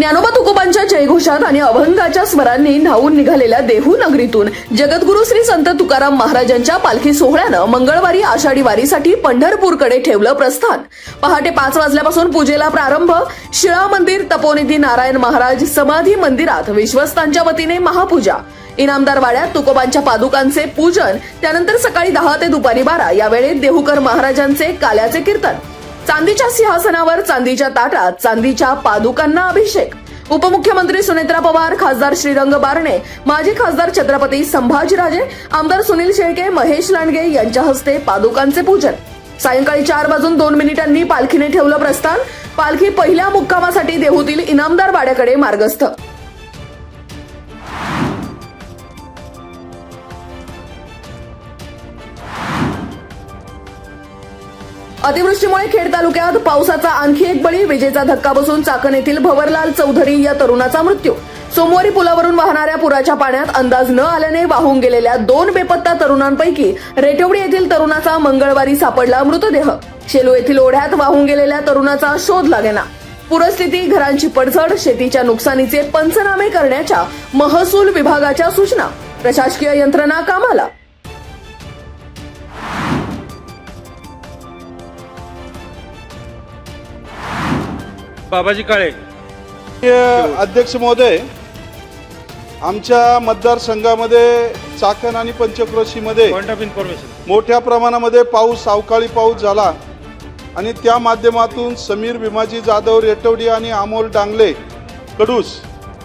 ज्ञानोबा तुकोबांच्या जयघोषात आणि अभंगाच्या स्वरांनी न्हावून निघालेल्या देहू नगरीतून जगद्गुरु श्री संत तुकाराम महाराजांच्या पालखी सोहळ्यानं मंगळवारी आषाढी वारीसाठी पंढरपूरकडे ठेवलं प्रस्थान। पहाटे 5 वाजल्यापासून पूजेला प्रारंभ। शिळा मंदिर, तपोनिधी नारायण महाराज समाधी मंदिरात विश्वस्तांच्या वतीने महापूजा। इनामदार वाड्यात तुकोबांच्या पादुकांचे पूजन। त्यानंतर सकाळी 10 ते दुपारी 12 या वेळेत देहूकर महाराजांचे काल्याचे कीर्तन। चांदीच्या सिंहासनावर, चांदीच्या ताटात, चांदीच्या पादुकांना अभिषेक। उपमुख्यमंत्री सुनेत्रा पवार, खासदार श्रीरंग बारणे, माजी खासदार छत्रपती संभाजीराजे, आमदार सुनील शेळके, महेश लांडगे यांच्या हस्ते पादुकांचे पूजन। सायंकाळी 4:02 पालखीने ठेवलं प्रस्थान। पालखी पहिल्या मुक्कामासाठी देहूतील इनामदार वाड्याकडे मार्गस्थ। अतिवृष्टीमुळे खेड तालुक्यात पावसाचा आणखी एक बळी। विजेचा धक्का बसून चाकण येथील भवरलाल चौधरी या तरुणाचा मृत्यू। सोमवारी पुलावरून वाहणाऱ्या पुराच्या पाण्यात अंदाज न आल्याने वाहून गेलेल्या 2 बेपत्ता तरुणांपैकी रेटवडी येथील तरुणाचा मंगळवारी सापडला मृतदेह। शेलू येथील ओढ्यात वाहून गेलेल्या तरुणाचा शोध लागेना। पूरस्थिती, घरांची पडझड, शेतीच्या नुकसानीचे पंचनामे करण्याच्या महसूल विभागाच्या सूचना। प्रशासकीय यंत्रणा कामाला। बाबाजी काळे अध्यक्ष महोदय, आमच्या मतदारसंघामध्ये चाकण आणि पंचक्रोशीमध्ये पॉइंट ऑफ इन्फॉर्मेशन मोठ्या प्रमाणामध्ये पाऊस, अवकाळी पाऊस झाला आणि त्या माध्यमातून समीर भीमाजी जाधव रेटवडी आणि अमोल डांगले कडूस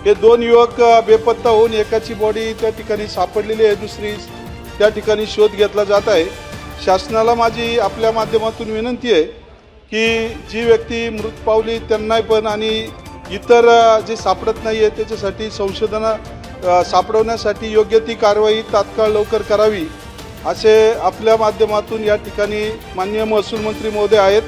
हे 2 युवक बेपत्ता होऊन एकाची बॉडी त्या ठिकाणी सापडलेली आहे, दुसरी त्या ठिकाणी शोध घेतला जात आहे। शासनाला माझी आपल्या माध्यमातून विनंती आहे की जी व्यक्ती मृत पावली त्यांना पण आणि इतर जे सापडत नाही आहे त्याच्यासाठी संशोधन सापडवण्यासाठी योग्य ती कारवाई तात्काळ लवकर करावी असे आपल्या माध्यमातून या ठिकाणी माननीय महसूल मंत्री महोदय आहेत,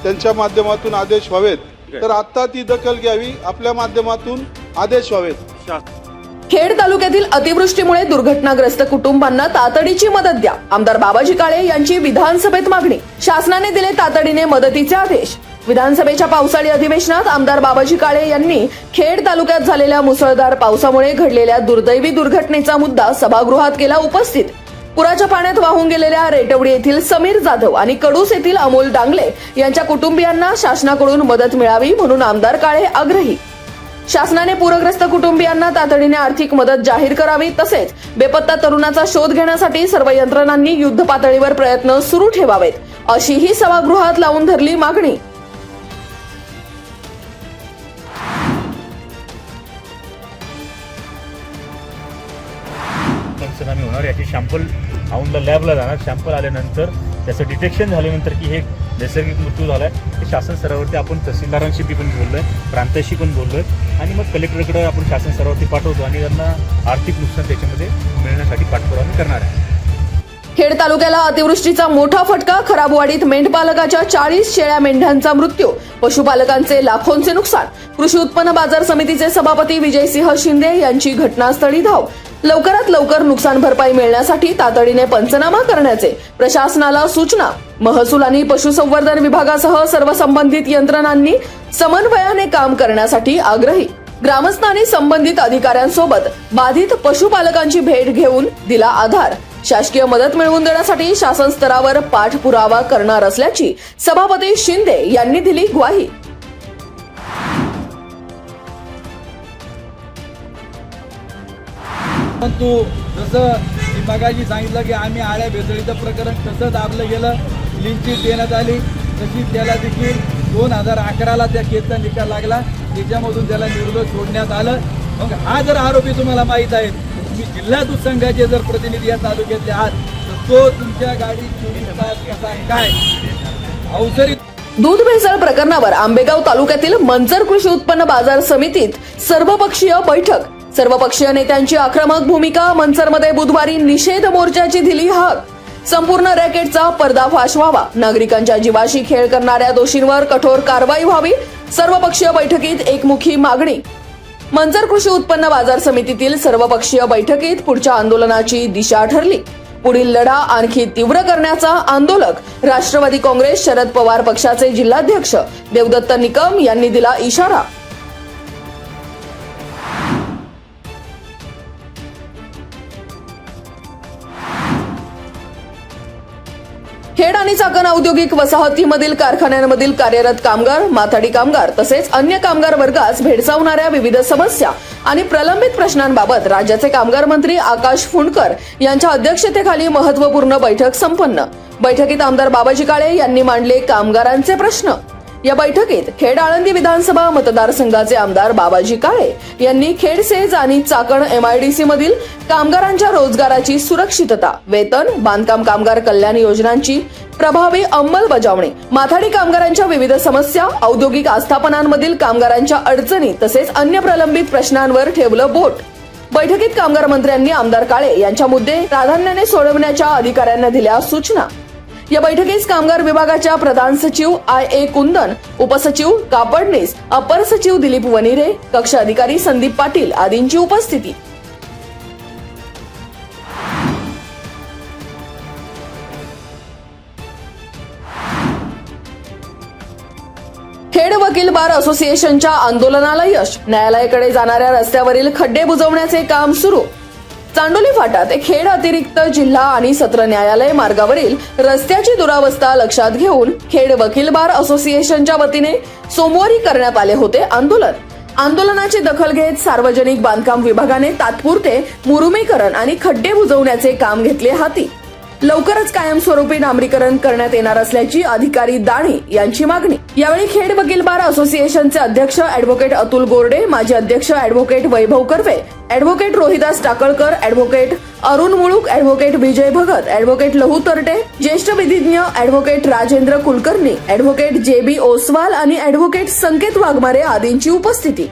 त्यांच्या माध्यमातून आदेश व्हावेत। तर आता ती दखल घ्यावी, आपल्या माध्यमातून आदेश व्हावेत। खेड तालुक्यातील अतिवृष्टीमुळे दुर्घटनाग्रस्त कुटुंबांना तातडीची मदत द्या। आमदार बाबाजी काळे यांची विधानसभेत मागणी। शासनाने दिले तातडीने मदतीचे आदेश। विधानसभेच्या पावसाळी अधिवेशनात आमदार बाबाजी काळे यांनी खेड तालुक्यात झालेल्या मुसळधार पावसामुळे घडलेल्या दुर्दैवी दुर्घटनेचा मुद्दा सभागृहात केला उपस्थित। पुराच्या पाण्यात वाहून गेलेल्या रेटवडी येथील समीर जाधव आणि कडूस येथील अमोल डांगले यांच्या कुटुंबियांना शासनाकडून मदत मिळावी म्हणून आमदार काळे आग्रही। शासनाने पूरग्रस्त कुटुंबियांना तातडीने आर्थिक मदत जाहीर करावी, तसेच बेपत्ता तरुणाचा शोध घेण्यासाठी सर्व यंत्रणांनी युद्ध पातळीवर प्रयत्न सुरू ठेवावेत, अशीही सभागृहात लावून धरली मागणी। पंचनामे होणार, याची सॅम्पल औंधला लॅबला जाणार। सॅम्पल आल्यानंतर त्याचं डिटेक्शन झाल्यानंतर की हे नैसर्गिक मृत्यू झालाय, हे शासन स्तरावरती आपण तहसीलदारांशी पण बोललोय, प्रांताशी पण बोललोय आणि मग कलेक्टरकडे आपण शासन स्तरावरती पाठवतो आणि त्यांना आर्थिक नुकसान त्याच्यामध्ये मिळण्यासाठी पाठपुरावा करणार आहे। खेड तालुक्याला अतिवृष्टीचा मोठा फटका। खराबवाडीत मेंढपालकाच्या 40 शेळ्या मेंढ्यांचा मृत्यू, पशुपालकांचे लाखोंचे नुकसान। कृषी उत्पन्न बाजार समितीचे सभापती विजयसिंह शिंदे यांची घटनास्थळी धाव। लवकरात लवकर नुकसान भरपाई मिळण्यासाठी तातडीने पंचनामा करण्याचे प्रशासनाला सूचना। महसूल आणि पशुसंवर्धन विभागासह सर्व संबंधित यंत्रणांनी समन्वयाने काम करण्यासाठी आग्रही। ग्रामस्थांनी संबंधित अधिकाऱ्यांसोबत बाधित पशुपालकांची भेट घेऊन दिला आधार। शासकीय मदत मिळवून देण्यासाठी शासन स्तरावर पाठपुरावा करणार असल्याची सभापती शिंदे यांनी दिली ग्वाही। परंतु जसं मगाशी सांगितलं की आम्ही आळ्या भेसळीचं प्रकरण कसं दाबलं गेलं, क्लीन चिट देण्यात आली, तशी त्याला देखील 2011ला त्या केसचा निकाल लागला, त्याच्यामधून त्याला निर्दोष सोडण्यात आलं। मग हा जर आरोपी तुम्हाला माहीत आहे, तुम्ही जिल्हा दूध संघाचे जर प्रतिनिधी या तालुक्यातले आहात, तर तो तुमच्या गाडी 24 तास कसा काय अवसरी दूध भेसळ प्रकरणावर आंबेगाव तालुक्यातील मंचर कृषी उत्पन्न बाजार समितीत सर्वपक्षीय बैठक। सर्वपक्षीय नेत्यांची आक्रमक भूमिका। मंचरमध्ये बुधवारी निषेध मोर्चाची दिली हाक। संपूर्ण रॅकेटचा पर्दाफाश व्हावा, नागरिकांच्या जीवाशी खेळ करणाऱ्या दोषींवर कठोर कारवाई व्हावी। सर्वपक्षीय बैठकीत एकमुखी मागणी। मंचर कृषी उत्पन्न बाजार समितीतील सर्वपक्षीय बैठकीत पुढच्या आंदोलनाची दिशा ठरली। पुढील लढा आणखी तीव्र करण्याचा आंदोलक राष्ट्रवादी काँग्रेस शरद पवार पक्षाचे जिल्हाध्यक्ष देवदत्त निकम यांनी दिला इशारा। आणि चाकण औद्योगिक वसाहतीमधील कारखान्यांमधील कार्यरत कामगार, माथाडी कामगार तसेच अन्य कामगार वर्गास भेडसावणाऱ्या विविध समस्या आणि प्रलंबित प्रश्नांबाबत राज्याचे कामगार मंत्री आकाश फुंडकर यांच्या अध्यक्षतेखाली महत्त्वपूर्ण बैठक संपन्न. बैठकीत आमदार बाबाजी काळे यांनी मांडले कामगारांचे प्रश्न. या बैठकीत खेड आळंदी विधानसभा मतदारसंघाचे आमदार बाबाजी काळे यांनी खेड सेज आणि चाकण MIDC मधील कामगारांच्या रोजगाराची सुरक्षितता, वेतन, बांधकाम कामगार कल्याण योजनांची प्रभावी अंमलबजावणी, माथाडी कामगारांच्या विविध समस्या, औद्योगिक आस्थापनांमधील कामगारांच्या अडचणी तसेच अन्य प्रलंबित प्रश्नांवर ठेवलं बोट. बैठकीत कामगार मंत्र्यांनी आमदार काळे यांच्या मुद्दे प्राधान्याने सोडवण्याच्या अधिकाऱ्यांना दिल्या सूचना. या बैठकीस कामगार विभागाच्या प्रधान सचिव IA कुंदन, उपसचिव कापडणीस, अपर सचिव दिलीप वनिरे, कक्ष अधिकारी संदीप पाटील आदींची उपस्थिती. खेड वकील बार असोसिएशनच्या आंदोलनाला यश, न्यायालयाकडे जाणाऱ्या रस्त्यावरील खड्डे बुजवण्याचे काम सुरू. चांडोली फाटा ते खेड अतिरिक्त जिल्हा आणि सत्र न्यायालय मार्गावरील रस्त्याची दुरावस्था लक्षात घेऊन खेड वकील बार असोसिएशनच्या वतीने सोमवारी करण्यात आले होते आंदोलन. आंदोलनाची दखल घेत सार्वजनिक बांधकाम विभागाने तात्पुरते मुरुमीकरण आणि खड्डे बुजवण्याचे काम घेतले हाती. लवकरच कायमस्वरूपी डांबरीकरण करण्यात येणार असल्याची अधिकारी दाणी यांची मागणी. यावेळी खेड वकील बार असोसिएशनचे अध्यक्ष अॅडव्होकेट अतुल गोरडे, माजी अध्यक्ष advocate Vaibhav Karve, advocate Rohidas Takalkar, advocate Arun Muluk, advocate Vijay Bhagat, advocate Lahu Tarte, ज्येष्ठ विधिज्ञ advocate Rajendra Kulkarni, advocate JB Oswal आणि अॅडव्होकेट संकेत वाघमारे आदींची उपस्थिती.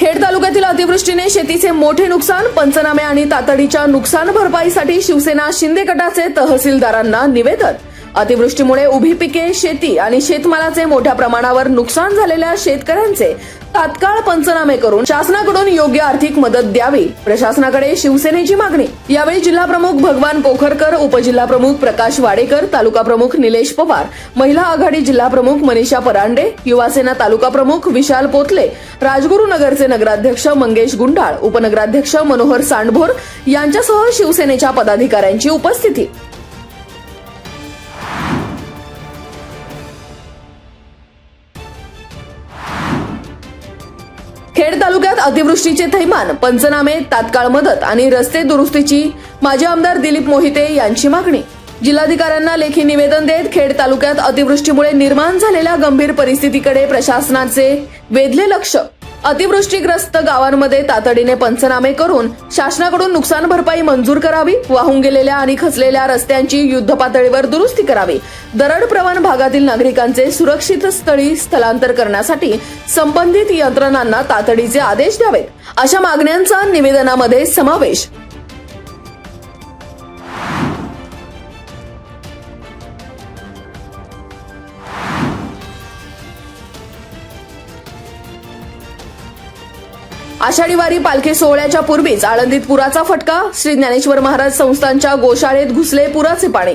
खेड तालुक्यातील अतिवृष्टीने शेतीचे मोठे नुकसान, पंचनामे आणि तातडीच्या नुकसान भरपाईसाठी शिवसेना शिंदे गटाचे तहसीलदारांना निवेदन. अतिवृष्टीमुळे उभी पिके, शेती आणि शेतमालाचे मोठ्या प्रमाणावर नुकसान झालेल्या शेतकऱ्यांचे तात्काळ पंचनामे करून शासनाकडून योग्य आर्थिक मदत द्यावी, प्रशासनाकडे शिवसेनेची मागणी. यावेळी जिल्हा प्रमुख भगवान पोखरकर, उपजिल्हा प्रमुख प्रकाश वाडेकर, तालुका प्रमुख निलेश पवार, महिला आघाडी जिल्हा प्रमुख मनीषा परांडे, युवासेना तालुका प्रमुख विशाल पोतले, राजगुरुनगरचे नगराध्यक्ष मंगेश गुंडाळ, उपनगराध्यक्ष मनोहर सांडभोर यांच्यासह शिवसेनेच्या पदाधिकाऱ्यांची उपस्थिती. खेड तालुक्यात अतिवृष्टीचे थैमान, पंचनामे, तात्काळ मदत आणि रस्ते दुरुस्तीची माजी आमदार दिलीप मोहिते यांची मागणी. जिल्हाधिकाऱ्यांना लेखी निवेदन देत खेड तालुक्यात अतिवृष्टीमुळे निर्माण झालेल्या गंभीर परिस्थितीकडे प्रशासनाचे वेधले लक्ष. अतिवृष्टीग्रस्त गावांमध्ये तातडीने पंचनामे करून शासनाकडून नुकसान भरपाई मंजूर करावी, वाहून गेलेल्या आणि खचलेल्या रस्त्यांची युद्धपातळीवर दुरुस्ती करावी, दरड प्रवण भागातील नागरिकांचे सुरक्षित स्थळी स्थलांतर करण्यासाठी संबंधित यंत्रणांना तातडीचे आदेश द्यावेत, अशा मागण्यांचा निवेदनामध्ये समावेश. आषाढी वारी पालखी सोहळ्याच्या पूर्वीच आळंदीत पुराचा फटका, श्री ज्ञानेश्वर महाराज संस्थानच्या गोशाळेत घुसले पुराचे पाणी,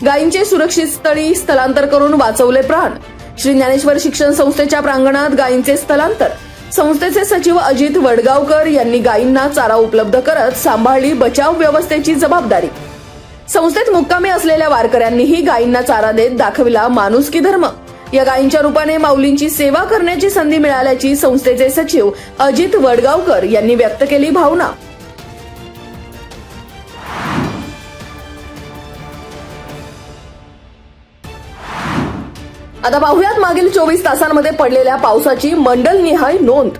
गायींचे सुरक्षित स्थळी स्थलांतर करून वाचवले प्राण. श्री ज्ञानेश्वर शिक्षण संस्थेच्या प्रांगणात गायींचे स्थलांतर, संस्थेचे सचिव अजित वडगावकर यांनी गायींना चारा उपलब्ध करत सांभाळली बचाव व्यवस्थेची जबाबदारी. संस्थेत मुक्कामी असलेल्या वारकऱ्यांनीही गायींना चारा देत दाखविला माणुसकी धर्म. या गायींच्या रूपाने माऊलींची सेवा करण्याची संधी मिळाल्याची संस्थेचे सचिव अजित वडगावकर यांनी व्यक्त केली भावना. आता पाहुयात मागील 24 तासांमध्ये पडलेल्या पावसाची मंडलनिहाय नोंद.